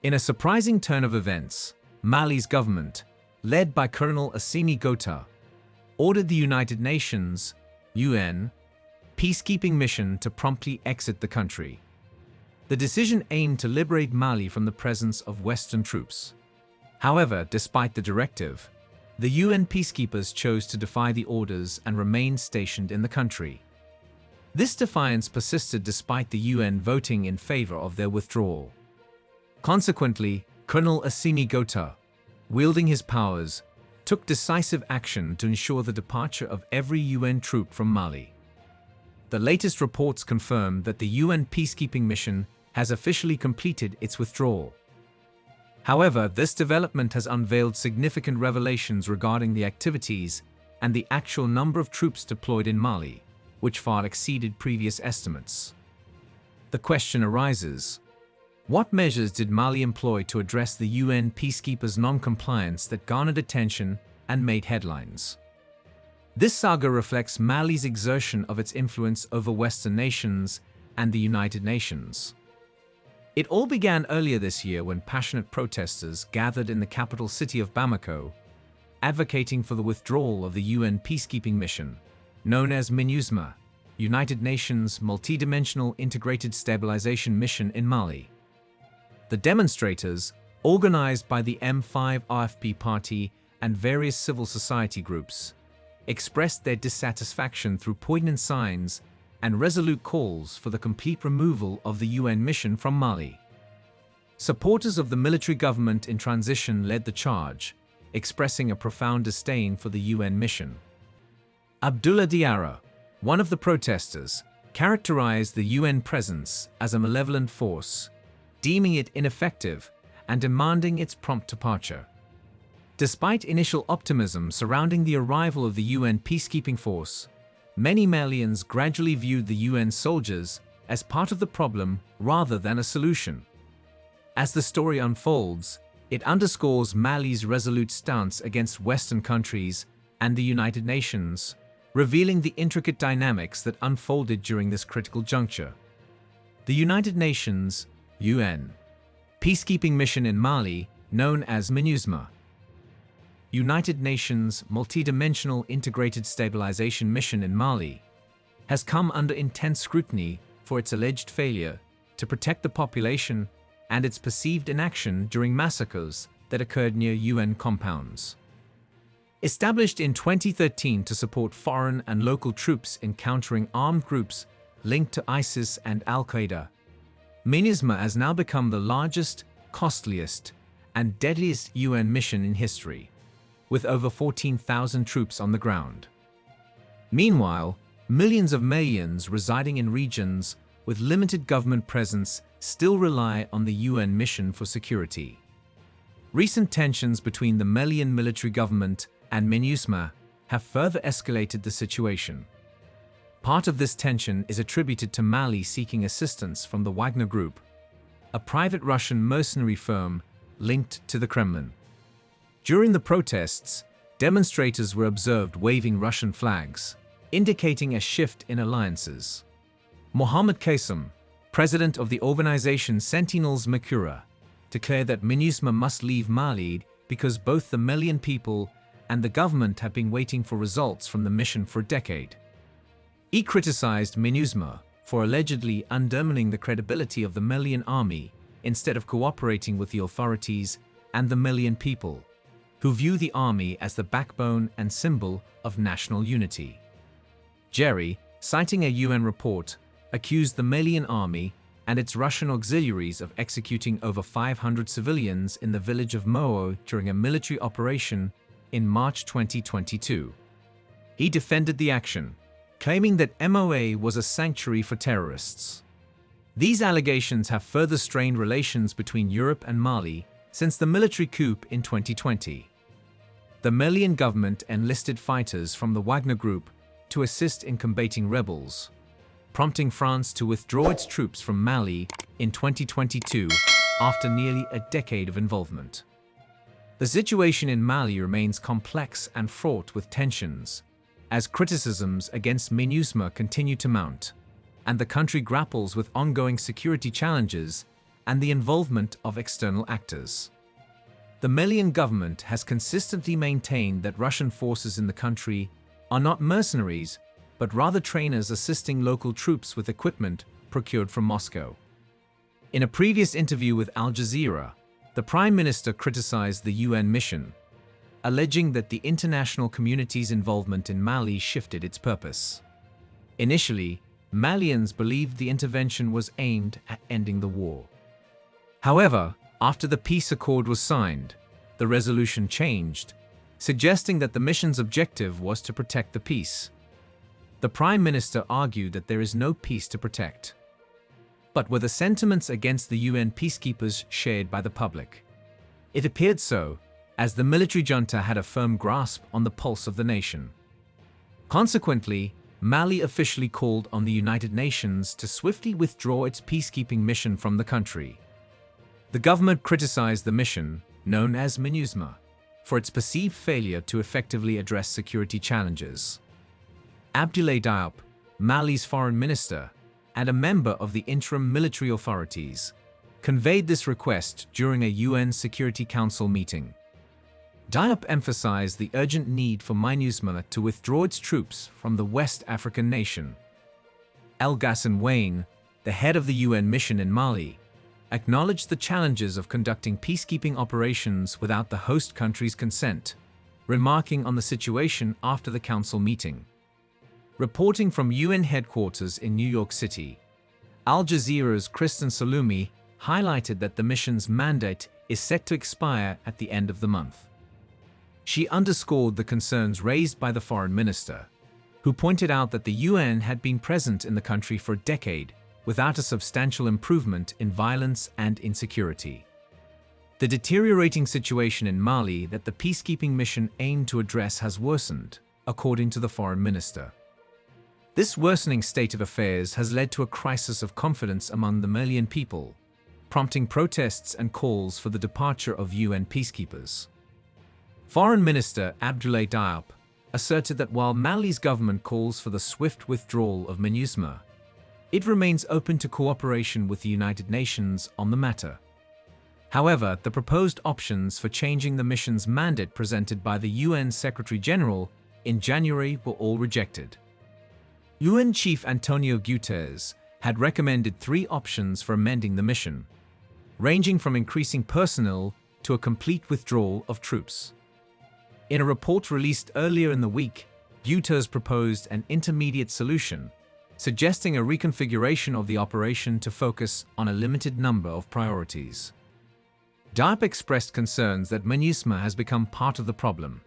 In a surprising turn of events, Mali's government, led by Colonel Assimi Goïta, ordered the United Nations (UN) peacekeeping mission to promptly exit the country. The decision aimed to liberate Mali from the presence of Western troops. However, despite the directive, the UN peacekeepers chose to defy the orders and remain stationed in the country. This defiance persisted despite the UN voting in favor of their withdrawal. Consequently, Colonel Assimi Goïta, wielding his powers, took decisive action to ensure the departure of every UN troop from Mali. The latest reports confirm that the UN peacekeeping mission has officially completed its withdrawal. However, this development has unveiled significant revelations regarding the activities and the actual number of troops deployed in Mali, which far exceeded previous estimates. The question arises: what measures did Mali employ to address the UN peacekeepers' non-compliance that garnered attention and made headlines? This saga reflects Mali's exertion of its influence over Western nations and the United Nations. It all began earlier this year when passionate protesters gathered in the capital city of Bamako, advocating for the withdrawal of the UN peacekeeping mission, known as MINUSMA, United Nations Multidimensional Integrated Stabilization Mission in Mali. The demonstrators, organized by the M5 RFP party and various civil society groups, expressed their dissatisfaction through poignant signs and resolute calls for the complete removal of the UN mission from Mali. Supporters of the military government in transition led the charge, expressing a profound disdain for the UN mission. Abdoulaye Diarra, one of the protesters, characterized the UN presence as a malevolent force, deeming it ineffective and demanding its prompt departure. Despite initial optimism surrounding the arrival of the UN peacekeeping force, many Malians gradually viewed the UN soldiers as part of the problem rather than a solution. As the story unfolds, it underscores Mali's resolute stance against Western countries and the United Nations, revealing the intricate dynamics that unfolded during this critical juncture. The United Nations (UN) peacekeeping mission in Mali, known as MINUSMA, United Nations Multidimensional Integrated Stabilization Mission in Mali, has come under intense scrutiny for its alleged failure to protect the population and its perceived inaction during massacres that occurred near UN compounds. Established in 2013 to support foreign and local troops in countering armed groups linked to ISIS and Al-Qaeda, MINUSMA has now become the largest, costliest, and deadliest UN mission in history, with over 14,000 troops on the ground. Meanwhile, millions of Malians residing in regions with limited government presence still rely on the UN mission for security. Recent tensions between the Malian military government and MINUSMA have further escalated the situation. Part of this tension is attributed to Mali seeking assistance from the Wagner Group, a private Russian mercenary firm linked to the Kremlin. During the protests, demonstrators were observed waving Russian flags, indicating a shift in alliances. Mohamed Qassem, president of the organization Sentinels Makura, declared that MINUSMA must leave Mali because both the Malian people and the government have been waiting for results from the mission for a decade. He criticized MINUSMA for allegedly undermining the credibility of the Malian army instead of cooperating with the authorities and the Malian people, who view the army as the backbone and symbol of national unity. Jerry, citing a UN report, accused the Malian army and its Russian auxiliaries of executing over 500 civilians in the village of Moo during a military operation in March 2022. He defended the action, claiming that MOA was a sanctuary for terrorists. These allegations have further strained relations between Europe and Mali since the military coup in 2020. The Malian government enlisted fighters from the Wagner Group to assist in combating rebels, prompting France to withdraw its troops from Mali in 2022 after nearly a decade of involvement. The situation in Mali remains complex and fraught with tensions, as criticisms against MINUSMA continue to mount, and the country grapples with ongoing security challenges and the involvement of external actors. The Malian government has consistently maintained that Russian forces in the country are not mercenaries, but rather trainers assisting local troops with equipment procured from Moscow. In a previous interview with Al Jazeera, the Prime Minister criticized the UN mission, alleging that the international community's involvement in Mali shifted its purpose. Initially, Malians believed the intervention was aimed at ending the war. However, after the peace accord was signed, the resolution changed, suggesting that the mission's objective was to protect the peace. The Prime Minister argued that there is no peace to protect. But were the sentiments against the UN peacekeepers shared by the public? It appeared so, as the military junta had a firm grasp on the pulse of the nation. Consequently, Mali officially called on the United Nations to swiftly withdraw its peacekeeping mission from the country. The government criticized the mission, known as MINUSMA, for its perceived failure to effectively address security challenges. Abdoulaye Diop, Mali's foreign minister, and a member of the interim military authorities, conveyed this request during a UN Security Council meeting. Diop emphasized the urgent need for MINUSMA to withdraw its troops from the West African nation. El Ghassan Ouagne, the head of the UN mission in Mali, acknowledged the challenges of conducting peacekeeping operations without the host country's consent, remarking on the situation after the council meeting. Reporting from UN headquarters in New York City, Al Jazeera's Kristen Salumi highlighted that the mission's mandate is set to expire at the end of the month. She underscored the concerns raised by the foreign minister, who pointed out that the UN had been present in the country for a decade without a substantial improvement in violence and insecurity. The deteriorating situation in Mali that the peacekeeping mission aimed to address has worsened, according to the foreign minister. This worsening state of affairs has led to a crisis of confidence among the Malian people, prompting protests and calls for the departure of UN peacekeepers. Foreign Minister Abdoulaye Diop asserted that while Mali's government calls for the swift withdrawal of MINUSMA, it remains open to cooperation with the United Nations on the matter. However, the proposed options for changing the mission's mandate presented by the UN Secretary-General in January were all rejected. UN Chief Antonio Guterres had recommended 3 options for amending the mission, ranging from increasing personnel to a complete withdrawal of troops. In a report released earlier in the week, Guterres proposed an intermediate solution, suggesting a reconfiguration of the operation to focus on a limited number of priorities. Diop expressed concerns that MINUSMA has become part of the problem,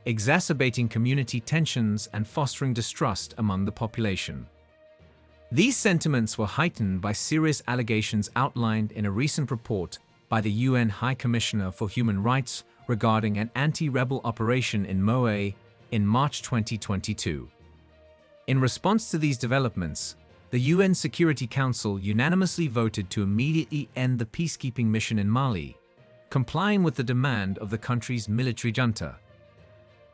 exacerbating community tensions and fostering distrust among the population. These sentiments were heightened by serious allegations outlined in a recent report by the UN High Commissioner for Human Rights regarding an anti-rebel operation in Moé in March 2022. In response to these developments, the UN Security Council unanimously voted to immediately end the peacekeeping mission in Mali, complying with the demand of the country's military junta.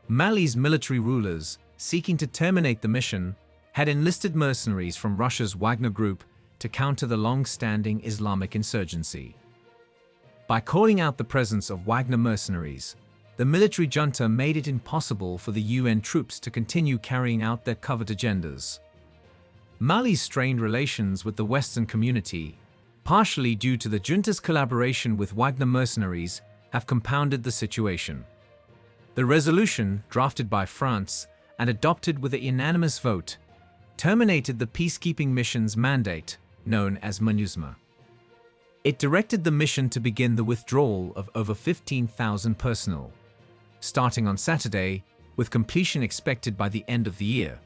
Mali's military rulers, seeking to terminate the mission, had enlisted mercenaries from Russia's Wagner Group to counter the long-standing Islamic insurgency. By calling out the presence of Wagner mercenaries, the military junta made it impossible for the UN troops to continue carrying out their covert agendas. Mali's strained relations with the Western community, partially due to the junta's collaboration with Wagner mercenaries, have compounded the situation. The resolution, drafted by France and adopted with a unanimous vote, terminated the peacekeeping mission's mandate, known as MINUSMA. It directed the mission to begin the withdrawal of over 15,000 personnel, starting on Saturday, with completion expected by the end of the year.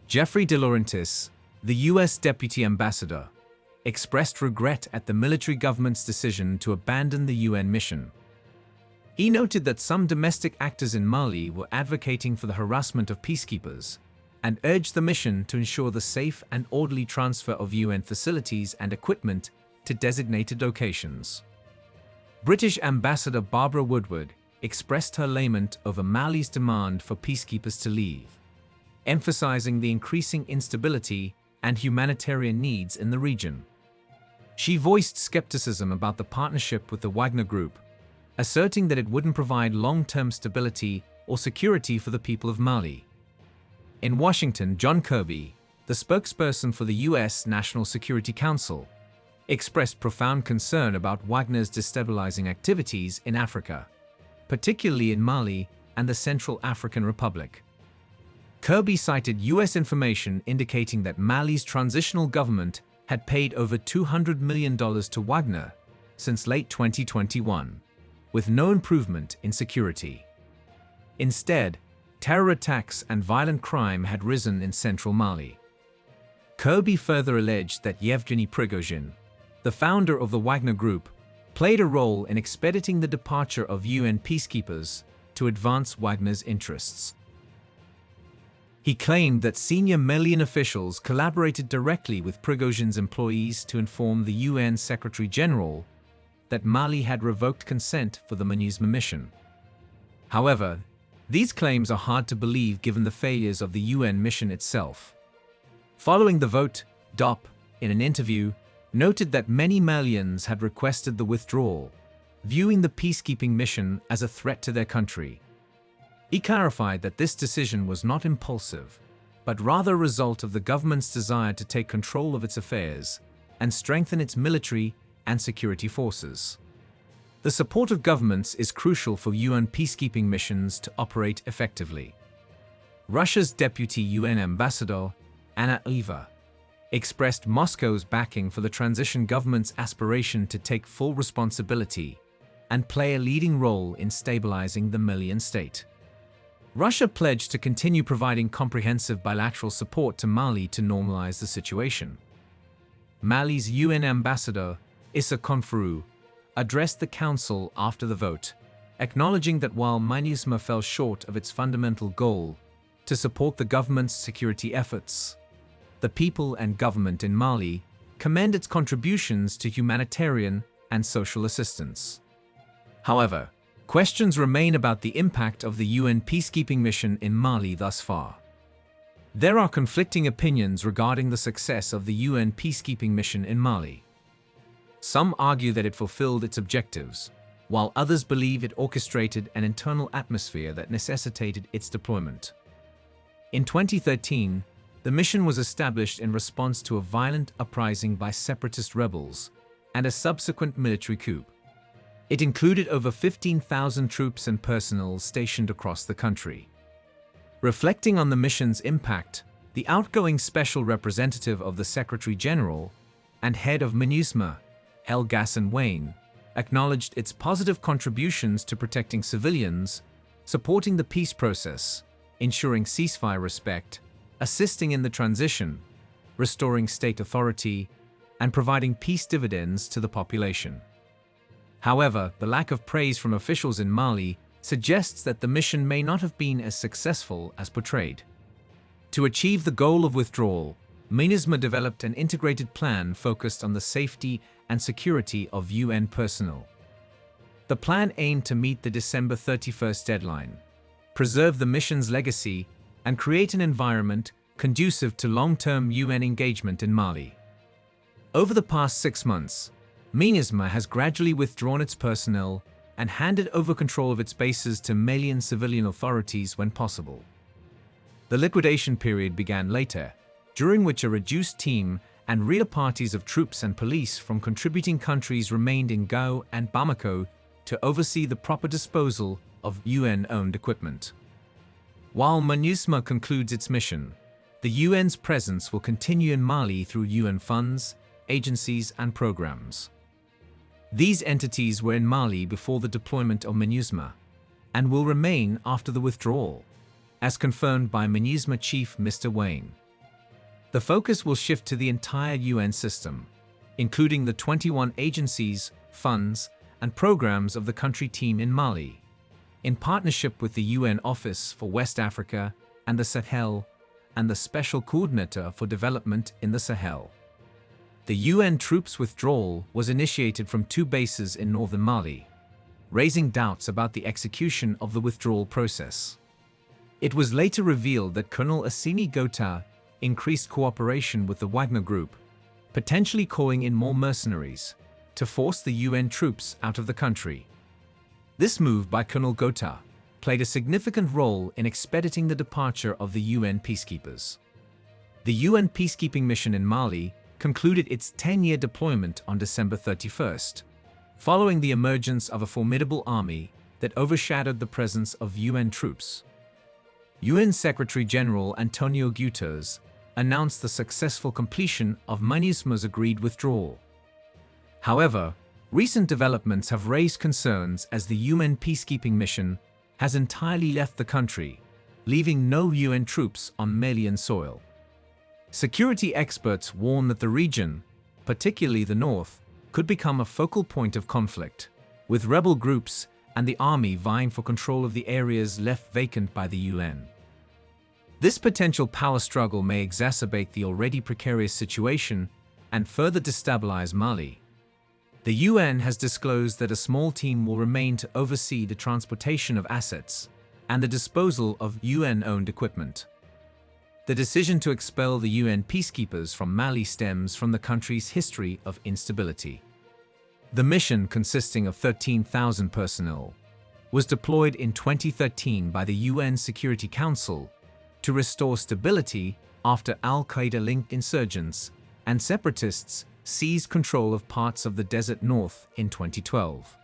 Jeffrey De Laurentiis, the U.S. Deputy Ambassador, expressed regret at the military government's decision to abandon the UN mission. He noted that some domestic actors in Mali were advocating for the harassment of peacekeepers and urged the mission to ensure the safe and orderly transfer of UN facilities and equipment to designated locations. British Ambassador Barbara Woodward expressed her lament over Mali's demand for peacekeepers to leave, emphasizing the increasing instability and humanitarian needs in the region. She voiced skepticism about the partnership with the Wagner Group, asserting that it wouldn't provide long-term stability or security for the people of Mali. In Washington, John Kirby, the spokesperson for the U.S. National Security Council, expressed profound concern about Wagner's destabilizing activities in Africa, particularly in Mali and the Central African Republic. Kirby cited U.S. information indicating that Mali's transitional government had paid over $200 million to Wagner since late 2021, with no improvement in security. Instead, terror attacks and violent crime had risen in central Mali. Kirby further alleged that Yevgeny Prigozhin, the founder of the Wagner Group, played a role in expediting the departure of UN peacekeepers to advance Wagner's interests. He claimed that senior Malian officials collaborated directly with Prigozhin's employees to inform the UN Secretary-General that Mali had revoked consent for the MINUSMA mission. However, these claims are hard to believe given the failures of the UN mission itself. Following the vote, Diop, in an interview, noted that many Malians had requested the withdrawal, viewing the peacekeeping mission as a threat to their country. He clarified that this decision was not impulsive, but rather a result of the government's desire to take control of its affairs and strengthen its military and security forces. The support of governments is crucial for UN peacekeeping missions to operate effectively. Russia's deputy UN ambassador, Anna Iva, expressed Moscow's backing for the transition government's aspiration to take full responsibility and play a leading role in stabilizing the Malian state. Russia pledged to continue providing comprehensive bilateral support to Mali to normalize the situation. Mali's UN ambassador, Issa Konfrou, addressed the Council after the vote, acknowledging that while MINUSMA fell short of its fundamental goal to support the government's security efforts, the people and government in Mali commend its contributions to humanitarian and social assistance. However, questions remain about the impact of the UN peacekeeping mission in Mali thus far. There are conflicting opinions regarding the success of the UN peacekeeping mission in Mali. Some argue that it fulfilled its objectives, while others believe it orchestrated an internal atmosphere that necessitated its deployment. In 2013, the mission was established in response to a violent uprising by separatist rebels and a subsequent military coup. It included over 15,000 troops and personnel stationed across the country. Reflecting on the mission's impact, the outgoing special representative of the Secretary-General and head of MINUSMA, Gaston Wayne, acknowledged its positive contributions to protecting civilians, supporting the peace process, ensuring ceasefire respect, assisting in the transition, restoring state authority, and providing peace dividends to the population. However, the lack of praise from officials in Mali suggests that the mission may not have been as successful as portrayed. To achieve the goal of withdrawal, MINUSMA developed an integrated plan focused on the safety and security of UN personnel. The plan aimed to meet the December 31st deadline, preserve the mission's legacy, and create an environment conducive to long-term UN engagement in Mali. Over the past 6 months, MINUSMA has gradually withdrawn its personnel and handed over control of its bases to Malian civilian authorities when possible. The liquidation period began later, during which a reduced team and real parties of troops and police from contributing countries remained in Gao and Bamako to oversee the proper disposal of UN-owned equipment. While MINUSMA concludes its mission, the UN's presence will continue in Mali through UN funds, agencies, and programs. These entities were in Mali before the deployment of MINUSMA and will remain after the withdrawal, as confirmed by MINUSMA chief Mr. Wayne. The focus will shift to the entire UN system, including the 21 agencies, funds, and programs of the country team in Mali, in partnership with the UN Office for West Africa and the Sahel and the Special Coordinator for Development in the Sahel. The UN troops' withdrawal was initiated from 2 bases in northern Mali, raising doubts about the execution of the withdrawal process. It was later revealed that Colonel Assimi Goïta increased cooperation with the Wagner Group, potentially calling in more mercenaries to force the UN troops out of the country. This move by Colonel Goïta played a significant role in expediting the departure of the UN peacekeepers. The UN peacekeeping mission in Mali concluded its 10-year deployment on December 31st, following the emergence of a formidable army that overshadowed the presence of UN troops. UN Secretary-General Antonio Guterres announced the successful completion of MINUSMA's agreed withdrawal. However, recent developments have raised concerns as the UN peacekeeping mission has entirely left the country, leaving no UN troops on Malian soil. Security experts warn that the region, particularly the north, could become a focal point of conflict, with rebel groups and the army vying for control of the areas left vacant by the UN. This potential power struggle may exacerbate the already precarious situation and further destabilize Mali. The UN has disclosed that a small team will remain to oversee the transportation of assets and the disposal of UN-owned equipment. The decision to expel the UN peacekeepers from Mali stems from the country's history of instability. The mission, consisting of 13,000 personnel, was deployed in 2013 by the UN Security Council to restore stability after Al-Qaeda-linked insurgents and separatists seized control of parts of the desert north in 2012.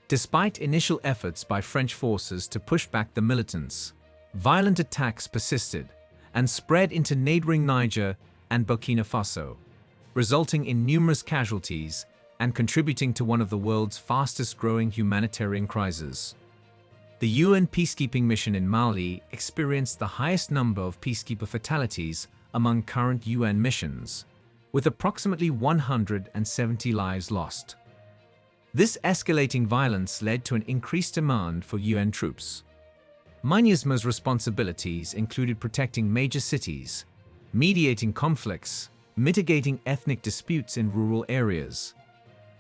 Despite initial efforts by French forces to push back the militants, violent attacks persisted and spread into neighboring Niger and Burkina Faso, resulting in numerous casualties and contributing to one of the world's fastest-growing humanitarian crises. The UN peacekeeping mission in Mali experienced the highest number of peacekeeper fatalities among current UN missions, with approximately 170 lives lost. This escalating violence led to an increased demand for UN troops. MINUSMA's responsibilities included protecting major cities, mediating conflicts, mitigating ethnic disputes in rural areas,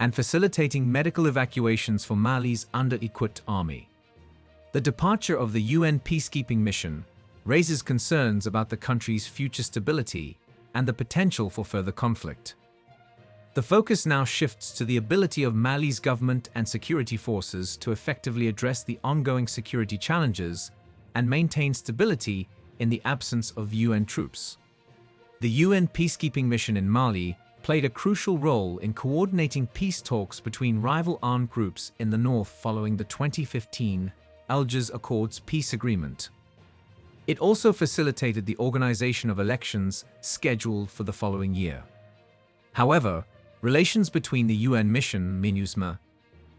and facilitating medical evacuations for Mali's under-equipped army. The departure of the UN peacekeeping mission raises concerns about the country's future stability and the potential for further conflict. The focus now shifts to the ability of Mali's government and security forces to effectively address the ongoing security challenges and maintain stability in the absence of UN troops. The UN peacekeeping mission in Mali played a crucial role in coordinating peace talks between rival armed groups in the north following the 2015 Algiers Accords peace agreement. It also facilitated the organization of elections scheduled for the following year. However, relations between the UN mission, MINUSMA,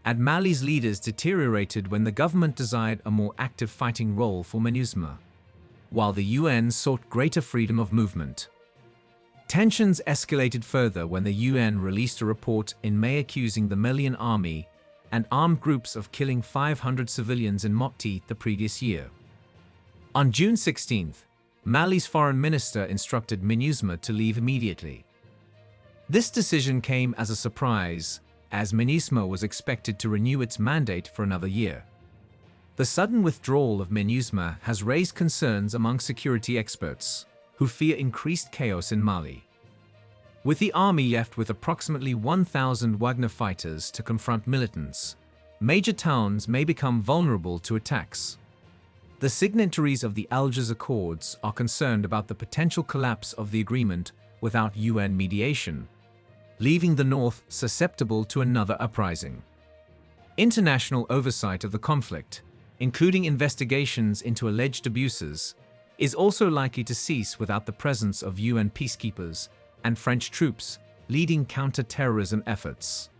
and Mali's leaders deteriorated when the government desired a more active fighting role for MINUSMA, while the UN sought greater freedom of movement. Tensions escalated further when the UN released a report in May accusing the Malian army and armed groups of killing 500 civilians in Mopti the previous year. On June 16th, Mali's foreign minister instructed MINUSMA to leave immediately. This decision came as a surprise, as MINUSMA was expected to renew its mandate for another year. The sudden withdrawal of MINUSMA has raised concerns among security experts, who fear increased chaos in Mali. With the army left with approximately 1,000 Wagner fighters to confront militants, major towns may become vulnerable to attacks. The signatories of the Algiers Accords are concerned about the potential collapse of the agreement without UN mediation, leaving the north susceptible to another uprising. International oversight of the conflict, including investigations into alleged abuses, is also likely to cease without the presence of UN peacekeepers and French troops leading counter-terrorism efforts.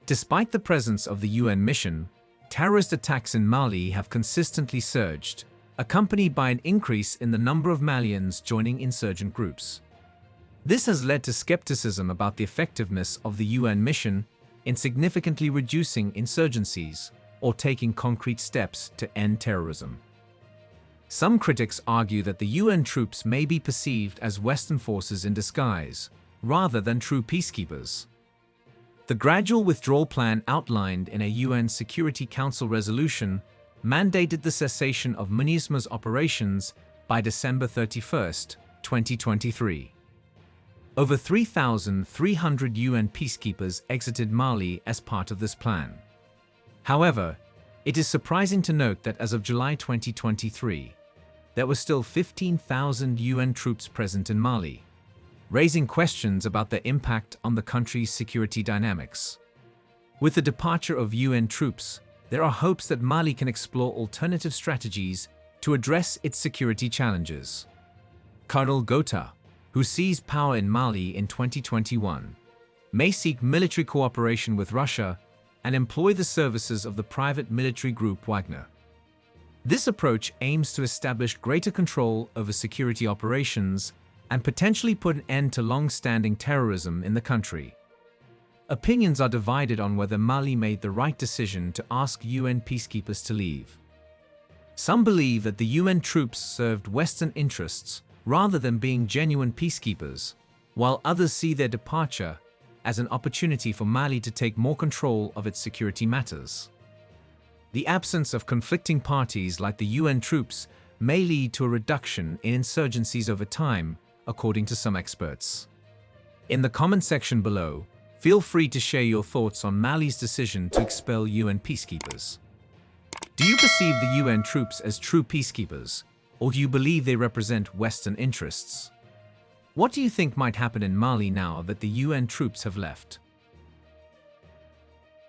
Despite the presence of the UN mission, terrorist attacks in Mali have consistently surged, accompanied by an increase in the number of Malians joining insurgent groups. This has led to skepticism about the effectiveness of the UN mission in significantly reducing insurgencies or taking concrete steps to end terrorism. Some critics argue that the UN troops may be perceived as Western forces in disguise, rather than true peacekeepers. The gradual withdrawal plan outlined in a UN Security Council resolution mandated the cessation of MINUSMA's operations by December 31, 2023. Over 3,300 UN peacekeepers exited Mali as part of this plan. However, it is surprising to note that as of July 2023, there were still 15,000 UN troops present in Mali, raising questions about their impact on the country's security dynamics. With the departure of UN troops, there are hopes that Mali can explore alternative strategies to address its security challenges. Colonel Goïta, who seized power in Mali in 2021, may seek military cooperation with Russia and employ the services of the private military group Wagner. This approach aims to establish greater control over security operations and potentially put an end to long-standing terrorism in the country. Opinions are divided on whether Mali made the right decision to ask UN peacekeepers to leave. Some believe that the UN troops served Western interests rather than being genuine peacekeepers, while others see their departure as an opportunity for Mali to take more control of its security matters. The absence of conflicting parties like the UN troops may lead to a reduction in insurgencies over time, according to some experts. In the comment section below, feel free to share your thoughts on Mali's decision to expel UN peacekeepers. Do you perceive the UN troops as true peacekeepers, or do you believe they represent Western interests? What do you think might happen in Mali now that the UN troops have left?